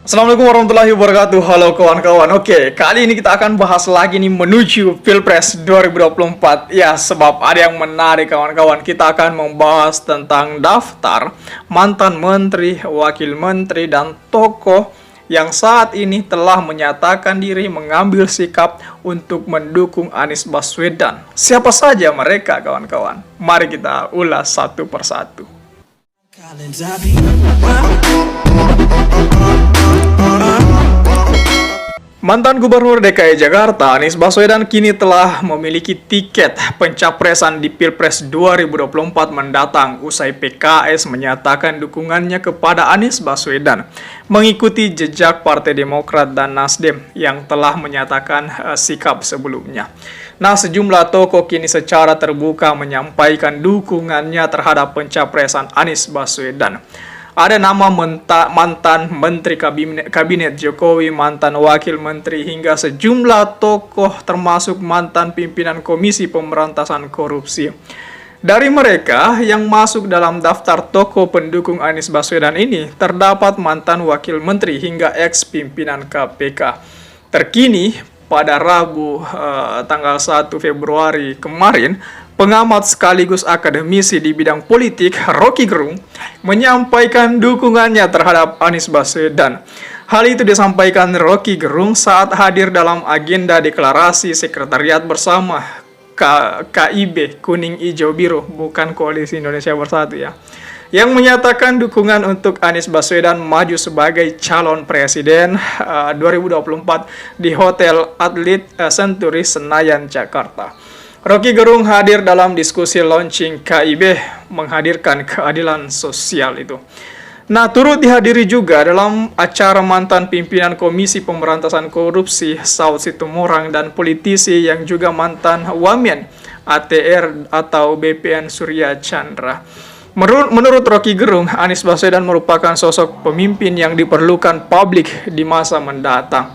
Assalamualaikum warahmatullahi wabarakatuh. Halo kawan-kawan. Oke, kali ini kita akan bahas lagi nih menuju Pilpres 2024. Ya, sebab ada yang menarik kawan-kawan. Kita akan membahas tentang daftar mantan menteri, wakil menteri, dan tokoh yang saat ini telah menyatakan diri mengambil sikap untuk mendukung Anies Baswedan. Siapa saja mereka kawan-kawan? Mari kita ulas satu persatu. Mantan Gubernur DKI Jakarta Anies Baswedan kini telah memiliki tiket pencapresan di Pilpres 2024 mendatang usai PKS menyatakan dukungannya kepada Anies Baswedan mengikuti jejak Partai Demokrat dan Nasdem yang telah menyatakan sikap sebelumnya. Nah, sejumlah tokoh kini secara terbuka menyampaikan dukungannya terhadap pencapresan Anies Baswedan. Ada nama mantan Menteri Kabinet Jokowi, mantan Wakil Menteri, hingga sejumlah tokoh termasuk mantan pimpinan Komisi Pemberantasan Korupsi. Dari mereka yang masuk dalam daftar tokoh pendukung Anies Baswedan ini, terdapat mantan Wakil Menteri hingga ex-pimpinan KPK. Terkini, pada Rabu tanggal 1 Februari kemarin, pengamat sekaligus akademisi di bidang politik Rocky Gerung menyampaikan dukungannya terhadap Anies Baswedan. Hal itu disampaikan Rocky Gerung saat hadir dalam agenda deklarasi sekretariat bersama KIB Kuning Hijau Biru, bukan Koalisi Indonesia Bersatu ya, yang menyatakan dukungan untuk Anies Baswedan maju sebagai calon presiden 2024 di Hotel Atlet Century Senayan, Jakarta. Rocky Gerung hadir dalam diskusi launching KIB menghadirkan keadilan sosial itu. Nah, turut dihadiri juga dalam acara mantan pimpinan Komisi Pemberantasan Korupsi Saud Situmorang dan politisi yang juga mantan Wamen ATR atau BPN Surya Chandra. Menurut Rocky Gerung, Anies Baswedan merupakan sosok pemimpin yang diperlukan publik di masa mendatang.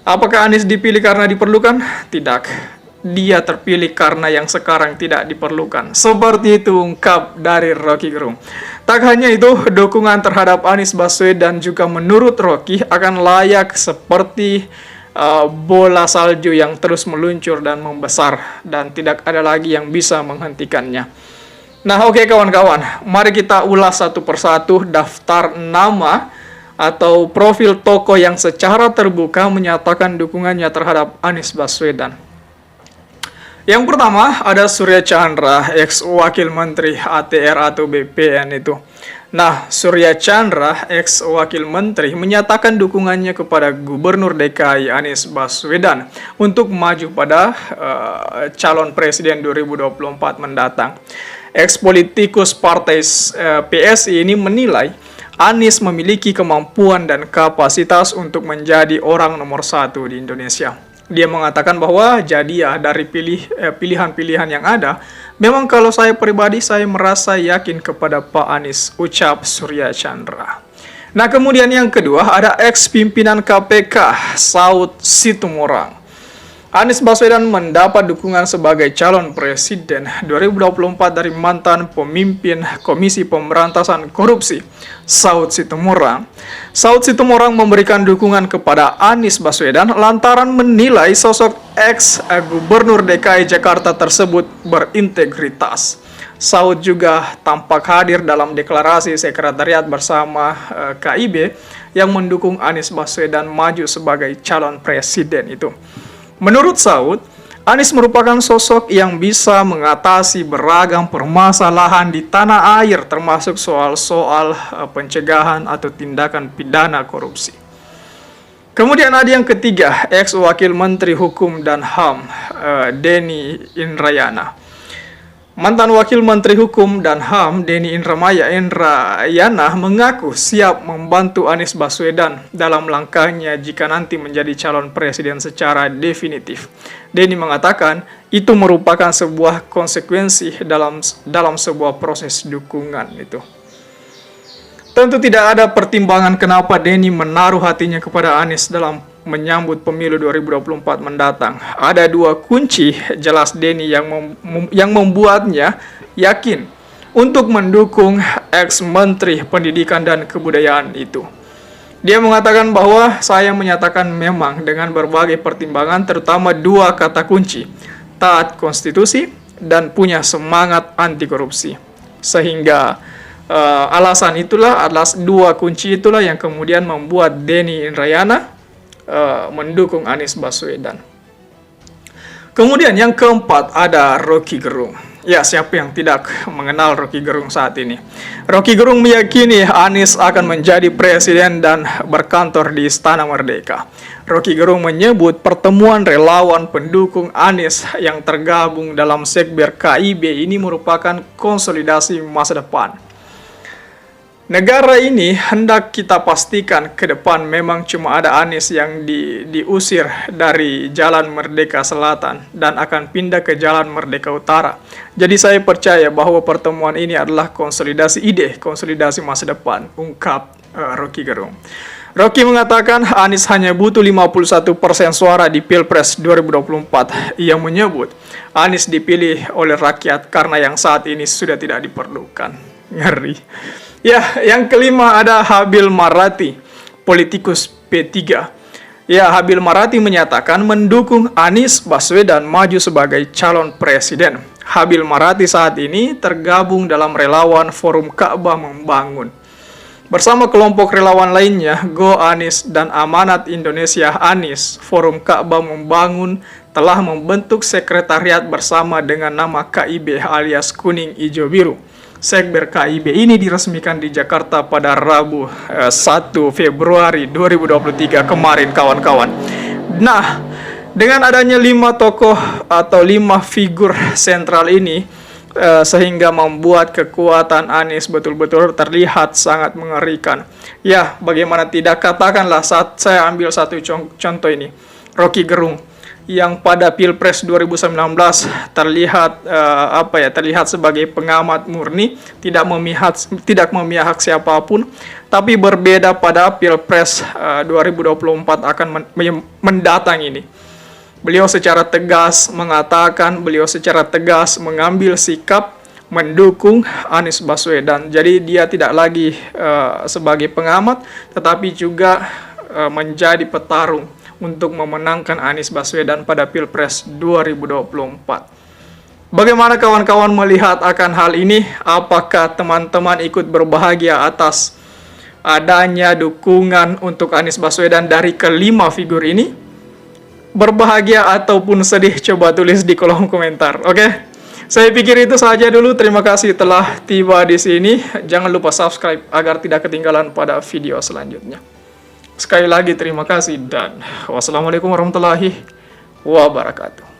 Apakah Anies dipilih karena diperlukan? Tidak. Dia terpilih karena yang sekarang tidak diperlukan. Seperti itu ungkap dari Rocky Gerung. Tak hanya itu, dukungan terhadap Anies Baswedan juga menurut Rocky akan layak seperti bola salju yang terus meluncur dan membesar dan tidak ada lagi yang bisa menghentikannya. Nah, oke kawan-kawan, mari kita ulas satu persatu daftar nama atau profil tokoh yang secara terbuka menyatakan dukungannya terhadap Anies Baswedan. Yang pertama ada Surya Chandra, ex-wakil menteri ATR atau BPN itu. Nah, Surya Chandra, ex-wakil menteri, menyatakan dukungannya kepada Gubernur DKI Anies Baswedan untuk maju pada calon presiden 2024 mendatang. Ex-politikus partai PSI ini menilai Anies memiliki kemampuan dan kapasitas untuk menjadi orang nomor satu di Indonesia. Dia mengatakan bahwa jadi ya dari pilihan-pilihan yang ada, memang kalau saya pribadi saya merasa yakin kepada Pak Anies, ucap Surya Chandra. Nah, kemudian yang kedua ada ex-pimpinan KPK Saud Situmorang. Anies Baswedan mendapat dukungan sebagai calon presiden 2024 dari mantan pemimpin Komisi Pemberantasan Korupsi Saud Situmorang. Saud Situmorang memberikan dukungan kepada Anies Baswedan lantaran menilai sosok ex-gubernur DKI Jakarta tersebut berintegritas. Saud juga tampak hadir dalam deklarasi sekretariat bersama KIB yang mendukung Anies Baswedan maju sebagai calon presiden itu. Menurut Saud, Anies merupakan sosok yang bisa mengatasi beragam permasalahan di tanah air termasuk soal-soal pencegahan atau tindakan pidana korupsi. Kemudian ada yang ketiga, ex-wakil Menteri Hukum dan HAM, Denny Indrayana. Mantan Wakil Menteri Hukum dan HAM Denny Indrayana mengaku siap membantu Anies Baswedan dalam langkahnya jika nanti menjadi calon presiden secara definitif. Denny mengatakan itu merupakan sebuah konsekuensi dalam sebuah proses dukungan itu. Tentu tidak ada pertimbangan kenapa Denny menaruh hatinya kepada Anies dalam menyambut pemilu 2024 mendatang. Ada dua kunci jelas Denny yang membuatnya yakin untuk mendukung ex-menteri pendidikan dan kebudayaan itu. Dia mengatakan bahwa saya menyatakan memang dengan berbagai pertimbangan, terutama dua kata kunci, taat konstitusi dan punya semangat anti korupsi. Sehingga alasan itulah, alas dua kunci itulah yang kemudian membuat Denny Indrayana mendukung Anies Baswedan. Kemudian yang keempat ada Rocky Gerung. Ya, siapa yang tidak mengenal Rocky Gerung saat ini? Rocky Gerung meyakini Anies akan menjadi presiden dan berkantor di Istana Merdeka. Rocky Gerung menyebut pertemuan relawan pendukung Anies yang tergabung dalam Sekber KIB ini merupakan konsolidasi masa depan. Negara ini hendak kita pastikan ke depan memang cuma ada Anies yang diusir dari Jalan Merdeka Selatan dan akan pindah ke Jalan Merdeka Utara. Jadi saya percaya bahwa pertemuan ini adalah konsolidasi ide, konsolidasi masa depan, ungkap Rocky Gerung. Rocky mengatakan Anies hanya butuh 51% suara di Pilpres 2024. Ia menyebut Anies dipilih oleh rakyat karena yang saat ini sudah tidak diperlukan. Ngeri. Ya, yang kelima ada Habil Marati, politikus P3. Ya, Habil Marati menyatakan mendukung Anies Baswedan maju sebagai calon presiden. Habil Marati saat ini tergabung dalam relawan Forum Ka'bah Membangun. Bersama kelompok relawan lainnya, Go Anies dan Amanat Indonesia Anies, Forum Ka'bah Membangun telah membentuk sekretariat bersama dengan nama KIB alias Kuning Ijo Biru. Sekber KIB ini diresmikan di Jakarta pada Rabu 1 Februari 2023 kemarin, kawan-kawan. Nah, dengan adanya 5 tokoh atau 5 figur sentral ini, sehingga membuat kekuatan Anies betul-betul terlihat sangat mengerikan. Ya, bagaimana tidak, katakanlah saat saya ambil satu contoh ini, Rocky Gerung yang pada Pilpres 2019 terlihat terlihat sebagai pengamat murni, tidak memihak siapapun, tapi berbeda pada Pilpres 2024 akan mendatang ini. Beliau secara tegas mengatakan, beliau secara tegas mengambil sikap mendukung Anies Baswedan. Jadi dia tidak lagi sebagai pengamat, tetapi juga menjadi petarung untuk memenangkan Anies Baswedan pada Pilpres 2024. Bagaimana kawan-kawan melihat akan hal ini? Apakah teman-teman ikut berbahagia atas adanya dukungan untuk Anies Baswedan dari kelima figur ini? Berbahagia ataupun sedih? Coba tulis di kolom komentar, oke? Saya pikir itu saja dulu. Terima kasih telah tiba di sini. Jangan lupa subscribe agar tidak ketinggalan pada video selanjutnya. Sekali lagi terima kasih dan wassalamualaikum warahmatullahi wabarakatuh.